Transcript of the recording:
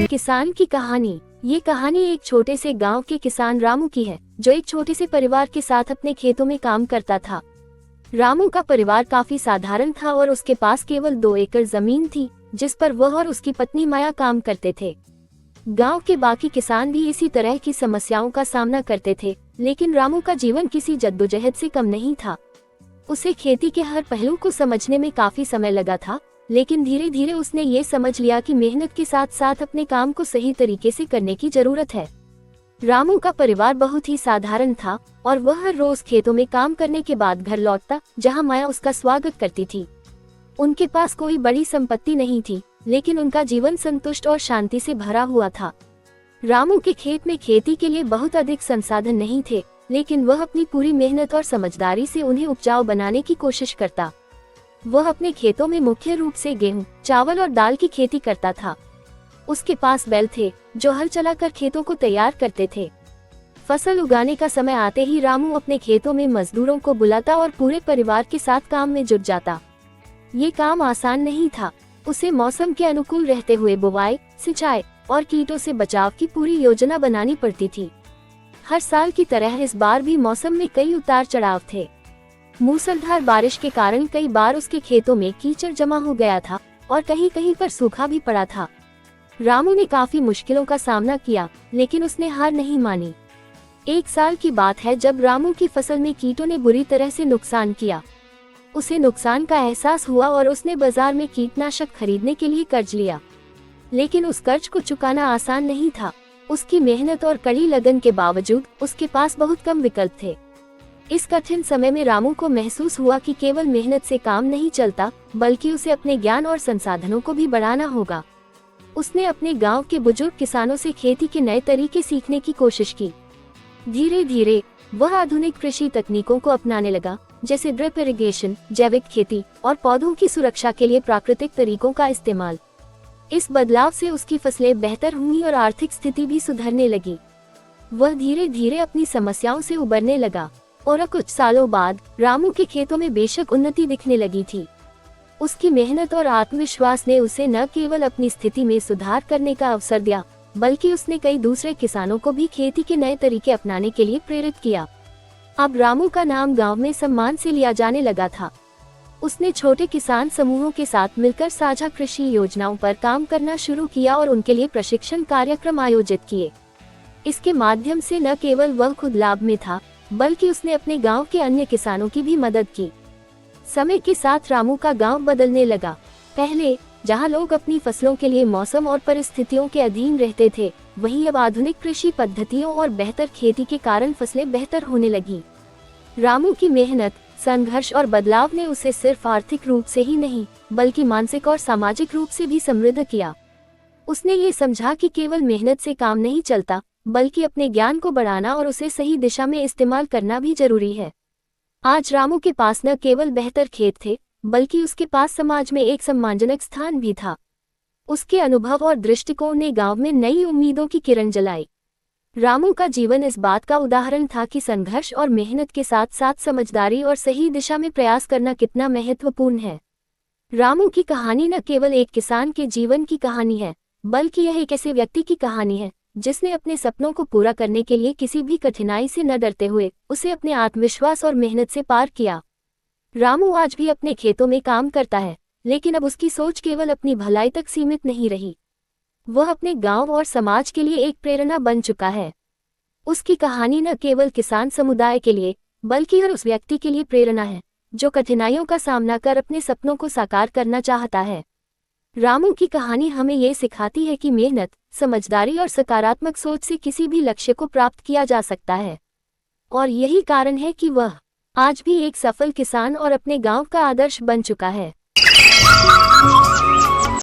किसान की कहानी। ये कहानी एक छोटे से गांव के किसान रामू की है, जो एक छोटे से परिवार के साथ अपने खेतों में काम करता था। रामू का परिवार काफी साधारण था और उसके पास केवल 2 एकड़ जमीन थी, जिस पर वह और उसकी पत्नी माया काम करते थे। गांव के बाकी किसान भी इसी तरह की समस्याओं का सामना करते थे, लेकिन रामू का जीवन किसी जद्दोजहद से कम नहीं था। उसे खेती के हर पहलू को समझने में काफी समय लगा था, लेकिन धीरे धीरे उसने ये समझ लिया कि मेहनत के साथ साथ अपने काम को सही तरीके से करने की जरूरत है। रामू का परिवार बहुत ही साधारण था और वह हर रोज खेतों में काम करने के बाद घर लौटता, जहां माया उसका स्वागत करती थी। उनके पास कोई बड़ी संपत्ति नहीं थी, लेकिन उनका जीवन संतुष्ट और शांति से भरा हुआ था। रामू के खेत में खेती के लिए बहुत अधिक संसाधन नहीं थे, लेकिन वह अपनी पूरी मेहनत और समझदारी से उन्हें उपजाऊ बनाने की कोशिश करता। वह अपने खेतों में मुख्य रूप से गेहूं, चावल और दाल की खेती करता था। उसके पास बैल थे, जो हल चलाकर खेतों को तैयार करते थे। फसल उगाने का समय आते ही रामू अपने खेतों में मजदूरों को बुलाता और पूरे परिवार के साथ काम में जुट जाता। ये काम आसान नहीं था। उसे मौसम के अनुकूल रहते हुए बुवाई, सिंचाई और कीटों से बचाव की पूरी योजना बनानी पड़ती थी। हर साल की तरह इस बार भी मौसम में कई उतार चढ़ाव थे। मूसलाधार बारिश के कारण कई बार उसके खेतों में कीचड़ जमा हो गया था और कहीं कहीं पर सूखा भी पड़ा था। रामू ने काफी मुश्किलों का सामना किया, लेकिन उसने हार नहीं मानी। एक साल की बात है जब रामू की फसल में कीटों ने बुरी तरह से नुकसान किया। उसे नुकसान का एहसास हुआ और उसने बाजार में कीटनाशक खरीदने के लिए कर्ज लिया, लेकिन उस कर्ज को चुकाना आसान नहीं था। उसकी मेहनत और कड़ी लगन के बावजूद उसके पास बहुत कम विकल्प थे। इस कठिन समय में रामू को महसूस हुआ कि केवल मेहनत से काम नहीं चलता, बल्कि उसे अपने ज्ञान और संसाधनों को भी बढ़ाना होगा। उसने अपने गांव के बुजुर्ग किसानों से खेती के नए तरीके सीखने की कोशिश की। धीरे धीरे वह आधुनिक कृषि तकनीकों को अपनाने लगा, जैसे ड्रिप इरिगेशन, जैविक खेती और पौधों की सुरक्षा के लिए प्राकृतिक तरीकों का इस्तेमाल। इस बदलाव से उसकी फसलें बेहतर हुई और आर्थिक स्थिति भी सुधरने लगी। वह धीरे धीरे अपनी समस्याओं से उबरने लगा और कुछ सालों बाद रामू के खेतों में बेशक उन्नति दिखने लगी थी। उसकी मेहनत और आत्मविश्वास ने उसे न केवल अपनी स्थिति में सुधार करने का अवसर दिया, बल्कि उसने कई दूसरे किसानों को भी खेती के नए तरीके अपनाने के लिए प्रेरित किया। अब रामू का नाम गांव में सम्मान से लिया जाने लगा था। उसने छोटे किसान समूहों के साथ मिलकर साझा कृषि योजनाओं पर काम करना शुरू किया और उनके लिए प्रशिक्षण कार्यक्रम आयोजित किए। इसके माध्यम से न केवल वह खुद लाभ में था, बल्कि उसने अपने गांव के अन्य किसानों की भी मदद की। समय के साथ रामू का गांव बदलने लगा। पहले जहां लोग अपनी फसलों के लिए मौसम और परिस्थितियों के अधीन रहते थे, वहीं अब आधुनिक कृषि पद्धतियों और बेहतर खेती के कारण फसलें बेहतर होने लगी। रामू की मेहनत, संघर्ष और बदलाव ने उसे सिर्फ आर्थिक रूप से ही नहीं, बल्कि मानसिक और सामाजिक रूप से भी समृद्ध किया। उसने ये समझा कि केवल मेहनत से काम नहीं चलता, बल्कि अपने ज्ञान को बढ़ाना और उसे सही दिशा में इस्तेमाल करना भी जरूरी है। आज रामू के पास न केवल बेहतर खेत थे, बल्कि उसके पास समाज में एक सम्मानजनक स्थान भी था। उसके अनुभव और दृष्टिकोण ने गांव में नई उम्मीदों की किरण जलाई। रामू का जीवन इस बात का उदाहरण था कि संघर्ष और मेहनत के साथ साथ समझदारी और सही दिशा में प्रयास करना कितना महत्वपूर्ण है। रामू की कहानी न केवल एक किसान के जीवन की कहानी है, बल्कि यह एक ऐसे व्यक्ति की कहानी है जिसने अपने सपनों को पूरा करने के लिए किसी भी कठिनाई से न डरते हुए उसे अपने आत्मविश्वास और मेहनत से पार किया। रामू आज भी अपने खेतों में काम करता है, लेकिन अब उसकी सोच केवल अपनी भलाई तक सीमित नहीं रही। वह अपने गांव और समाज के लिए एक प्रेरणा बन चुका है। उसकी कहानी न केवल किसान समुदाय के लिए, बल्कि हर उस व्यक्ति के लिए प्रेरणा है जो कठिनाइयों का सामना कर अपने सपनों को साकार करना चाहता है। रामू की कहानी हमें ये सिखाती है कि मेहनत, समझदारी और सकारात्मक सोच से किसी भी लक्ष्य को प्राप्त किया जा सकता है। और यही कारण है कि वह आज भी एक सफल किसान और अपने गांव का आदर्श बन चुका है।